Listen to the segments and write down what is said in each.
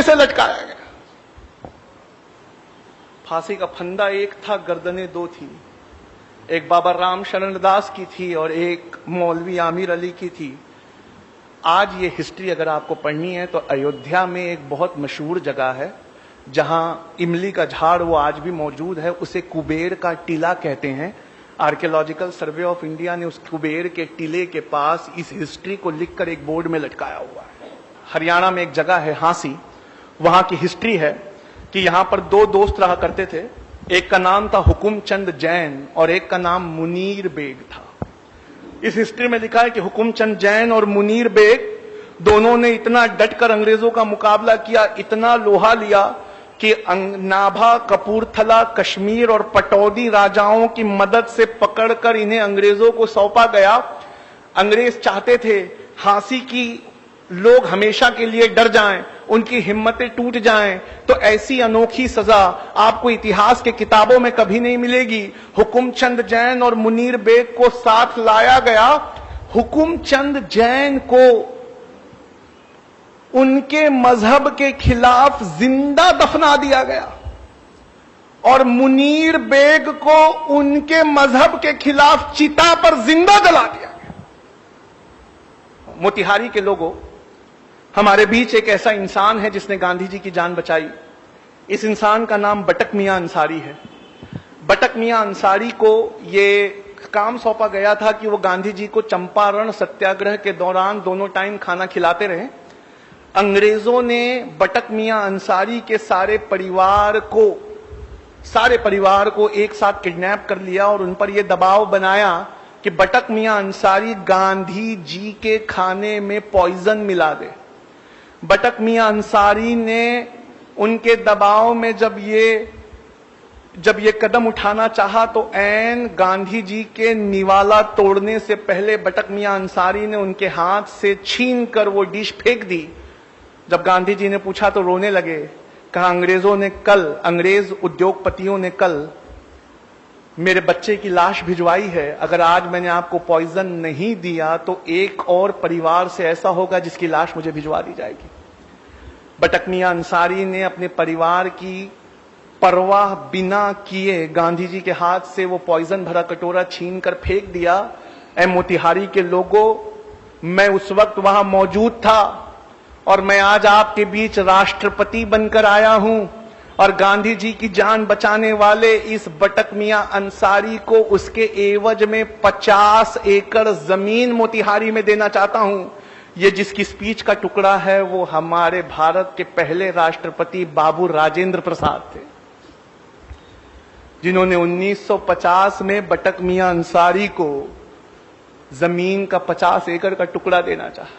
से लटकाया गया। फांसी का फंदा एक था, गर्दनें दो थी, एक बाबा राम शरण दास की थी और एक मौलवी आमिर अली की थी। आज ये हिस्ट्री अगर आपको पढ़नी है तो अयोध्या में एक बहुत मशहूर जगह है जहां इमली का झाड़ वो आज भी मौजूद है, उसे कुबेर का टीला कहते हैं। आर्कियोलॉजिकल सर्वे ऑफ इंडिया ने उस कुबेर के टीले के पास इस हिस्ट्री को लिखकर एक बोर्ड में लटकाया हुआ है। हरियाणा में एक जगह है हांसी, वहां की हिस्ट्री है कि यहां पर दो दोस्त रहा करते थे, एक का नाम था हुकुमचंद जैन और एक का नाम मुनीर बेग था। इस हिस्ट्री में लिखा है कि हुकुमचंद जैन और मुनीर बेग दोनों ने इतना डटकर अंग्रेजों का मुकाबला किया, इतना लोहा लिया कि नाभा, कपूरथला, कश्मीर और पटौदी राजाओं की मदद से पकड़कर इन्हें अंग्रेजों को सौंपा गया। अंग्रेज चाहते थे हांसी की लोग हमेशा के लिए डर जाएं, उनकी हिम्मतें टूट जाएं, तो ऐसी अनोखी सजा आपको इतिहास के किताबों में कभी नहीं मिलेगी। हुकुमचंद जैन और मुनीर बेग को साथ लाया गया। हुकुमचंद जैन को उनके मजहब के खिलाफ जिंदा दफना दिया गया और मुनीर बेग को उनके मजहब के खिलाफ चिता पर जिंदा जला दिया गया। मोतिहारी के लोगों, हमारे बीच एक ऐसा इंसान है जिसने गांधी जी की जान बचाई। इस इंसान का नाम बटक मियां अंसारी है। बटक मियां अंसारी को ये काम सौंपा गया था कि वो गांधी जी को चंपारण सत्याग्रह के दौरान दोनों टाइम खाना खिलाते रहे। अंग्रेजों ने बटक मियां अंसारी के सारे परिवार को एक साथ किडनैप कर लिया और उन पर यह दबाव बनाया कि बटक मियां अंसारी गांधी जी के खाने में पॉइजन मिला दे। बटक मियां अंसारी ने उनके दबाव में जब ये कदम उठाना चाहा तो ऐन गांधी जी के निवाला तोड़ने से पहले बटक मियां अंसारी ने उनके हाथ से छीन कर वो डिश फेंक दी। जब गांधी जी ने पूछा तो रोने लगे। कहा अंग्रेज उद्योगपतियों ने कल मेरे बच्चे की लाश भिजवाई है, अगर आज मैंने आपको पॉइजन नहीं दिया तो एक और परिवार से ऐसा होगा जिसकी लाश मुझे भिजवा दी जाएगी। बटक मियां अंसारी ने अपने परिवार की परवाह बिना किए गांधी जी के हाथ से वो पॉइजन भरा कटोरा छीन कर फेंक दिया। ऐ मोतिहारी के लोगों, मैं उस वक्त वहां मौजूद था और मैं आज आपके बीच राष्ट्रपति बनकर आया हूं और गांधी जी की जान बचाने वाले इस बटक मियां अंसारी को उसके एवज में 50 एकड़ जमीन मोतिहारी में देना चाहता हूं। ये जिसकी स्पीच का टुकड़ा है वो हमारे भारत के पहले राष्ट्रपति बाबू राजेंद्र प्रसाद थे, जिन्होंने 1950 में बटक मियां अंसारी को जमीन का 50 एकड़ का टुकड़ा देना चाहा।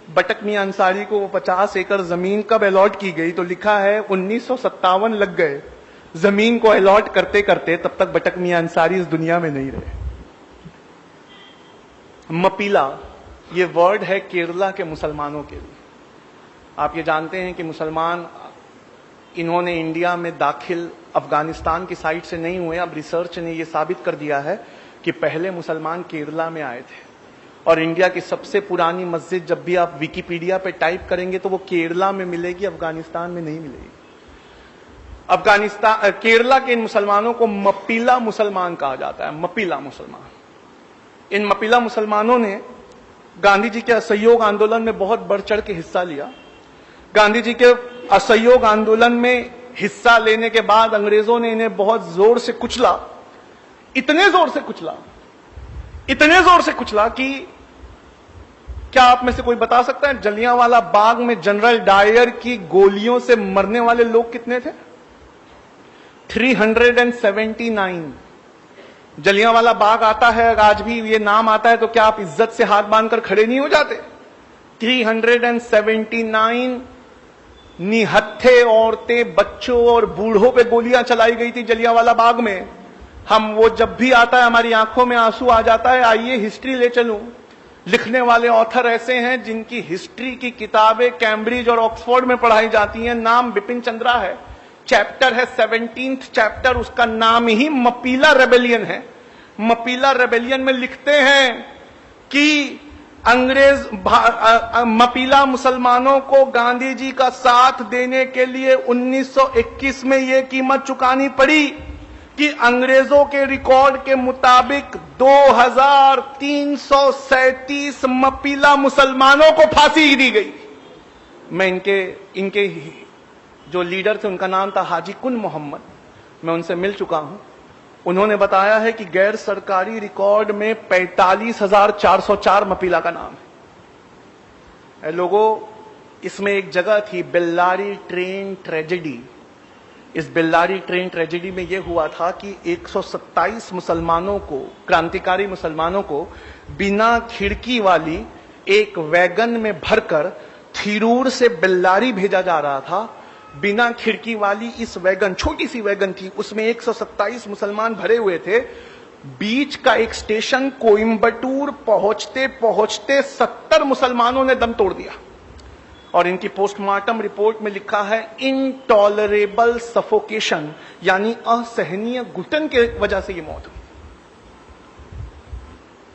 बटक मियां अंसारी को वो 50 एकड़ जमीन कब अलॉट की गई तो लिखा है 1957 लग गए जमीन को अलॉट करते करते, तब तक बटक मियां अंसारी इस दुनिया में नहीं रहे। मपीला ये वर्ड है केरला के मुसलमानों के लिए। आप ये जानते हैं कि मुसलमान इन्होंने इंडिया में दाखिल अफगानिस्तान की साइड से नहीं हुए। अब रिसर्च ने यह साबित कर दिया है कि पहले मुसलमान केरला में आए थे और इंडिया की सबसे पुरानी मस्जिद जब भी आप विकिपीडिया पे टाइप करेंगे तो वो केरला में मिलेगी, अफगानिस्तान में नहीं मिलेगी। केरला के इन मुसलमानों को मपीला मुसलमान कहा जाता है। मपीला मुसलमान, इन मपीला मुसलमानों ने गांधी जी के असहयोग आंदोलन में बहुत बढ़ चढ़ के हिस्सा लिया। गांधी जी के असहयोग आंदोलन में हिस्सा लेने के बाद अंग्रेजों ने इन्हें बहुत जोर से कुचला, इतने जोर से कुचला कि क्या आप में से कोई बता सकता है जलियांवाला बाग में जनरल डायर की गोलियों से मरने वाले लोग कितने थे? 379। जलियांवाला बाग आता है, आज भी ये नाम आता है तो क्या आप इज्जत से हाथ बांधकर खड़े नहीं हो जाते? 379 निहत्थे औरतें, बच्चों और बूढ़ों पे गोलियां चलाई गई थी जलियांवाला बाग में। हम वो जब भी आता है हमारी आंखों में आंसू आ जाता है। आइए हिस्ट्री ले चलूं। लिखने वाले ऑथर ऐसे हैं जिनकी हिस्ट्री की किताबें कैम्ब्रिज और ऑक्सफोर्ड में पढ़ाई जाती हैं। नाम बिपिन चंद्रा है, चैप्टर है 17th चैप्टर, उसका नाम ही मपीला रेबेलियन है। मपीला रेबेलियन में लिखते हैं कि मपीला मुसलमानों को गांधी जी का साथ देने के लिए 1921 में यह कीमत चुकानी पड़ी कि अंग्रेजों के रिकॉर्ड के मुताबिक 2337 मपीला मुसलमानों को फांसी दी गई। मैं इनके जो लीडर थे उनका नाम था हाजी कुन मोहम्मद, मैं उनसे मिल चुका हूं। उन्होंने बताया है कि गैर सरकारी रिकॉर्ड में 45,404 मपीला का नाम है। लोगों, इसमें एक जगह थी बेल्लारी ट्रेन ट्रेजेडी। इस बेल्लारी ट्रेन ट्रेजेडी में यह हुआ था कि 127 मुसलमानों को, क्रांतिकारी मुसलमानों को बिना खिड़की वाली एक वैगन में भरकर थिरूर से बेल्लारी भेजा जा रहा था। बिना खिड़की वाली इस वैगन, छोटी सी वैगन थी, उसमें 127 मुसलमान भरे हुए थे। बीच का एक स्टेशन कोयंबटूर पहुंचते पहुंचते 70 मुसलमानों ने दम तोड़ दिया और इनकी पोस्टमार्टम रिपोर्ट में लिखा है इनटॉलरेबल सफोकेशन, यानी असहनीय घुटन के वजह से ये मौत हुई।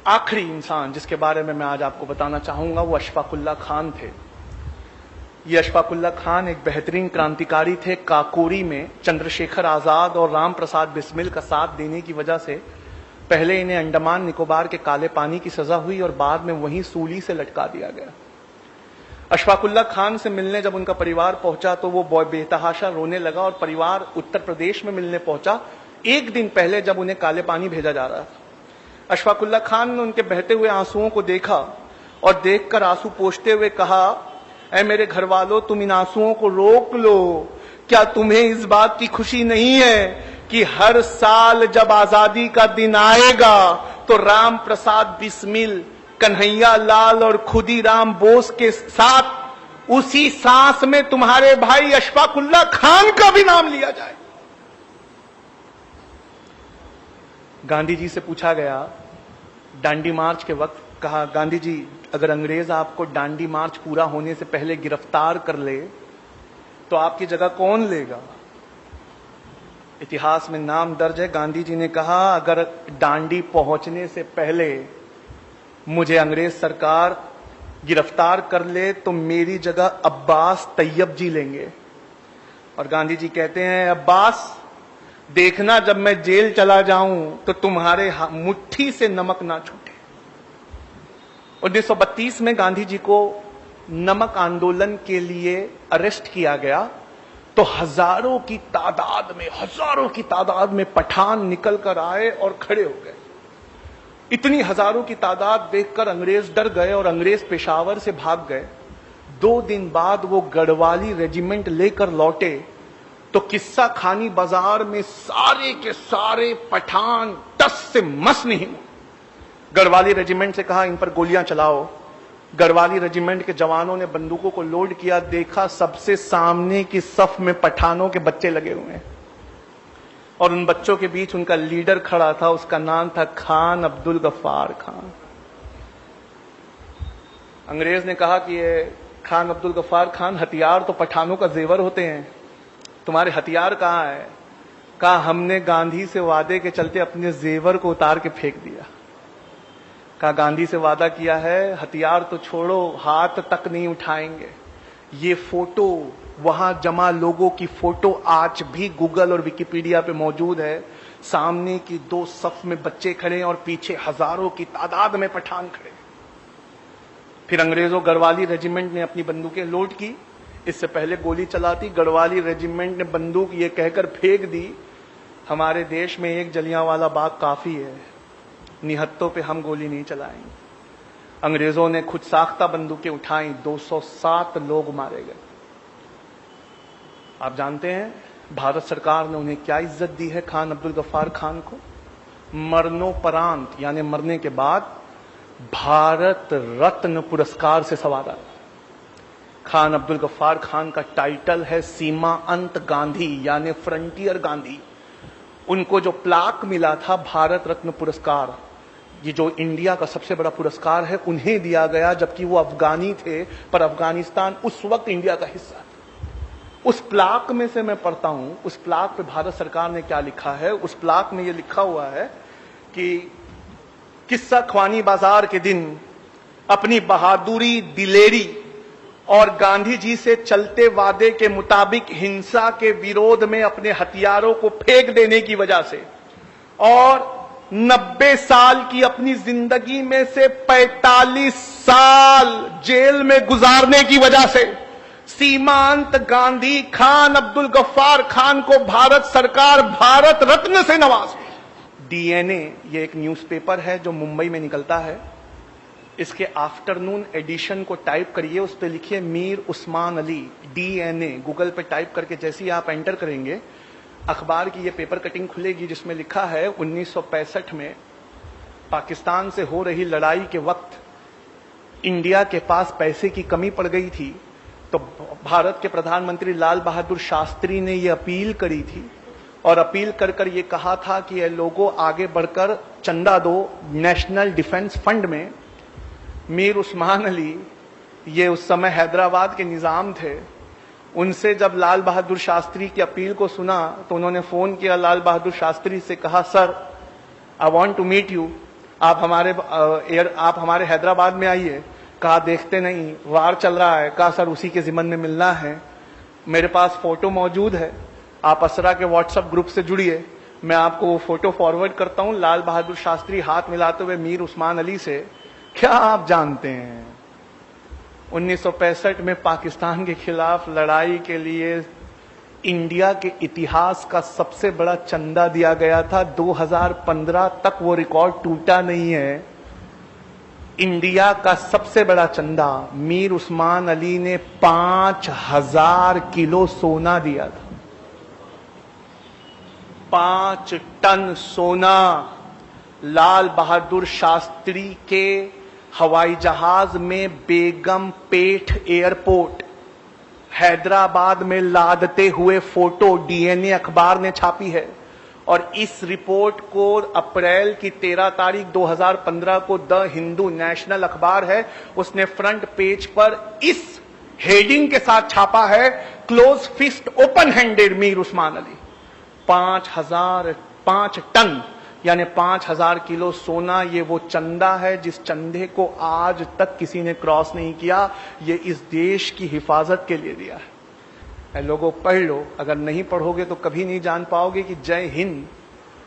आखिरी इंसान जिसके बारे में मैं आज आपको बताना चाहूंगा वो अशफाकुल्ला खान थे। ये अशफाकुल्ला खान एक बेहतरीन क्रांतिकारी थे। काकोरी में चंद्रशेखर आजाद और राम प्रसाद बिस्मिल का साथ देने की वजह से पहले इन्हें अंडमान निकोबार के काले पानी की सजा हुई और बाद में वहीं सूली से लटका दिया गया। अशफाकुल्ला खान से मिलने जब उनका परिवार पहुंचा तो वो बेतहाशा रोने लगा और परिवार उत्तर प्रदेश में मिलने पहुंचा एक दिन पहले जब उन्हें काले पानी भेजा जा रहा था। अशफाकुल्ला खान ने उनके बहते हुए आंसुओं को देखा और देखकर आंसू पोंछते हुए कहा, ऐ मेरे घर वालों, तुम इन आंसुओं को रोक लो। क्या तुम्हें इस बात की खुशी नहीं है कि हर साल जब आजादी का दिन आएगा तो राम प्रसाद बिस्मिल, कन्हैया लाल और खुदीराम बोस के साथ उसी सांस में तुम्हारे भाई अशफाकुल्ला खान का भी नाम लिया जाए। गांधी जी से पूछा गया दांडी मार्च के वक्त, कहा गांधी जी, अगर अंग्रेज आपको दांडी मार्च पूरा होने से पहले गिरफ्तार कर ले तो आपकी जगह कौन लेगा? इतिहास में नाम दर्ज है, गांधी जी ने कहा अगर दांडी पहुंचने से पहले मुझे अंग्रेज सरकार गिरफ्तार कर ले तो मेरी जगह अब्बास तैयब जी लेंगे। और गांधी जी कहते हैं, अब्बास देखना जब मैं जेल चला जाऊं तो तुम्हारे मुट्ठी से नमक ना छूटे। 1932 में गांधी जी को नमक आंदोलन के लिए अरेस्ट किया गया तो हजारों की तादाद में पठान निकल कर आए और खड़े हो गए। इतनी हजारों की तादाद देखकर अंग्रेज डर गए और अंग्रेज पेशावर से भाग गए। 2 दिन बाद वो गढ़वाली रेजिमेंट लेकर लौटे तो किस्सा खानी बाजार में सारे के सारे पठान टस से मस नहीं हुए। गढ़वाली रेजिमेंट से कहा इन पर गोलियां चलाओ। गढ़वाली रेजिमेंट के जवानों ने बंदूकों को लोड किया, देखा सबसे सामने की सफ में पठानों के बच्चे लगे हुए हैं और उन बच्चों के बीच उनका लीडर खड़ा था, उसका नाम था खान अब्दुल गफ्फार खान। अंग्रेज ने कहा कि ये खान अब्दुल गफ्फार खान, हथियार तो पठानों का जेवर होते हैं, तुम्हारे हथियार कहां है? कहा हमने गांधी से वादे के चलते अपने जेवर को उतार के फेंक दिया। कहा गांधी से वादा किया है, हथियार तो छोड़ो, हाथ तक नहीं उठाएंगे। ये फोटो, वहां जमा लोगों की फोटो आज भी गूगल और विकिपीडिया पे मौजूद है। सामने की 2 सफ में बच्चे खड़े और पीछे हजारों की तादाद में पठान खड़े। फिर अंग्रेजों गढ़वाली रेजिमेंट ने अपनी बंदूकें लोड की। इससे पहले गोली चलाती, गढ़वाली रेजिमेंट ने बंदूक ये कहकर फेंक दी, हमारे देश में एक जलियांवाला बाग काफी है, निहत्तों पे हम गोली नहीं चलाएंगे। अंग्रेजों ने खुद साख्ता बंदूकें उठाई, 207 लोग मारे गए। आप जानते हैं भारत सरकार ने उन्हें क्या इज्जत दी है खान अब्दुल गफ्फार खान को? मरणोपरांत यानी मरने के बाद भारत रत्न पुरस्कार से सवारा। खान अब्दुल गफ्फार खान का टाइटल है सीमा अंत गांधी यानी फ्रंटियर गांधी। उनको जो प्लाक मिला था भारत रत्न पुरस्कार, ये जो इंडिया का सबसे बड़ा पुरस्कार है, उन्हें दिया गया, जबकि वो अफगानी थे, पर अफगानिस्तान उस वक्त इंडिया का हिस्सा था। उस प्लाक में से मैं पढ़ता हूं, उस प्लाक पे भारत सरकार ने क्या लिखा है। उस प्लाक में ये लिखा हुआ है कि किस्सा ख्वानी बाजार के दिन अपनी बहादुरी, दिलेरी और गांधी जी से चलते वादे के मुताबिक हिंसा के विरोध में अपने हथियारों को फेंक देने की वजह से और 90 साल की अपनी जिंदगी में से 45 साल जेल में गुजारने की वजह से सीमांत गांधी खान अब्दुल गफ्फार खान को भारत सरकार भारत रत्न से नवाजी। डीएनए ये एक न्यूज़पेपर है जो मुंबई में निकलता है। इसके आफ्टरनून एडिशन को टाइप करिए, उस पर लिखिए मीर उस्मान अली डीएनए। गूगल पे टाइप करके जैसे ही आप एंटर करेंगे अखबार की ये पेपर कटिंग खुलेगी जिसमें लिखा है 1965 में पाकिस्तान से हो रही लड़ाई के वक्त इंडिया के पास पैसे की कमी पड़ गई थी, तो भारत के प्रधानमंत्री लाल बहादुर शास्त्री ने ये अपील करी थी और अपील कर कर ये कहा था कि ये लोगों आगे बढ़कर चंदा दो नेशनल डिफेंस फंड में। मीर उस्मान अली ये उस समय हैदराबाद के निजाम थे। उनसे जब लाल बहादुर शास्त्री की अपील को सुना तो उन्होंने फोन किया लाल बहादुर शास्त्री से, कहा sir I want to meet you, आप हमारे हैदराबाद में आइए। कहा देखते नहीं, वार चल रहा है। कहा सर उसी के जिम्मन में मिलना है, मेरे पास फोटो मौजूद है, आप असरा के व्हाट्सएप ग्रुप से जुड़िए, मैं आपको वो फोटो फॉरवर्ड करता हूं। लाल बहादुर शास्त्री हाथ मिलाते हुए मीर उस्मान अली से, क्या आप जानते हैं 1965 में पाकिस्तान के खिलाफ लड़ाई के लिए इंडिया के इतिहास का सबसे बड़ा चंदा दिया गया था। 2015 तक वो रिकॉर्ड टूटा नहीं है। इंडिया का सबसे बड़ा चंदा मीर उस्मान अली ने 5000 किलो सोना दिया था। 5 टन सोना लाल बहादुर शास्त्री के हवाई जहाज में बेगम पेठ एयरपोर्ट हैदराबाद में लादते हुए फोटो डीएनए अखबार ने छापी है। और इस रिपोर्ट को अप्रैल की 13 तारीख 2015 को द हिंदू नेशनल अखबार है, उसने फ्रंट पेज पर इस हेडिंग के साथ छापा है, close fist open handed Mir Osman Ali. 5 ton यानी 5000 किलो सोना, ये वो चंदा है जिस चंदे को आज तक किसी ने क्रॉस नहीं किया। ये इस देश की हिफाजत के लिए दिया है। लोगों पढ़ लो, अगर नहीं पढ़ोगे तो कभी नहीं जान पाओगे कि जय हिंद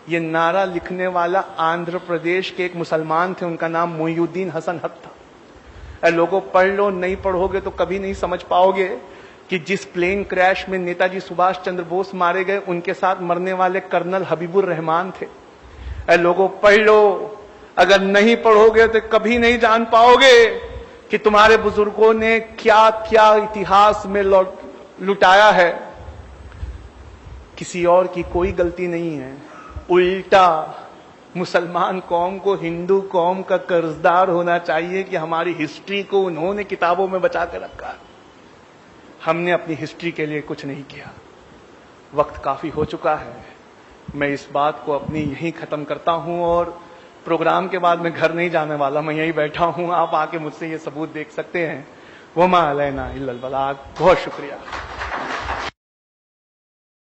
ये नारा लिखने वाला आंध्र प्रदेश के एक मुसलमान थे, उनका नाम मोइनुद्दीन हसन हक था। लोगों पढ़ लो, नहीं पढ़ोगे तो कभी नहीं समझ पाओगे कि जिस प्लेन क्रैश में नेताजी सुभाष चंद्र बोस मारे गए उनके साथ मरने वाले कर्नल हबीबुर रहमान थे। लोगों पढ़ लो, अगर नहीं पढ़ोगे तो कभी नहीं जान पाओगे कि तुम्हारे बुजुर्गों ने क्या क्या इतिहास में लुटाया है। किसी और की कोई गलती नहीं है, उल्टा मुसलमान कौम को हिंदू कौम का कर्जदार होना चाहिए कि हमारी हिस्ट्री को उन्होंने किताबों में बचा कर रखा। हमने अपनी हिस्ट्री के लिए कुछ नहीं किया। वक्त काफी हो चुका है, मैं इस बात को अपनी यहीं खत्म करता हूं और प्रोग्राम के बाद मैं घर नहीं जाने वाला, मैं यहीं बैठा हूं। आप आके मुझसे ये सबूत देख सकते हैं। वमा अलैना इल्लल बलाग। बहुत शुक्रिया।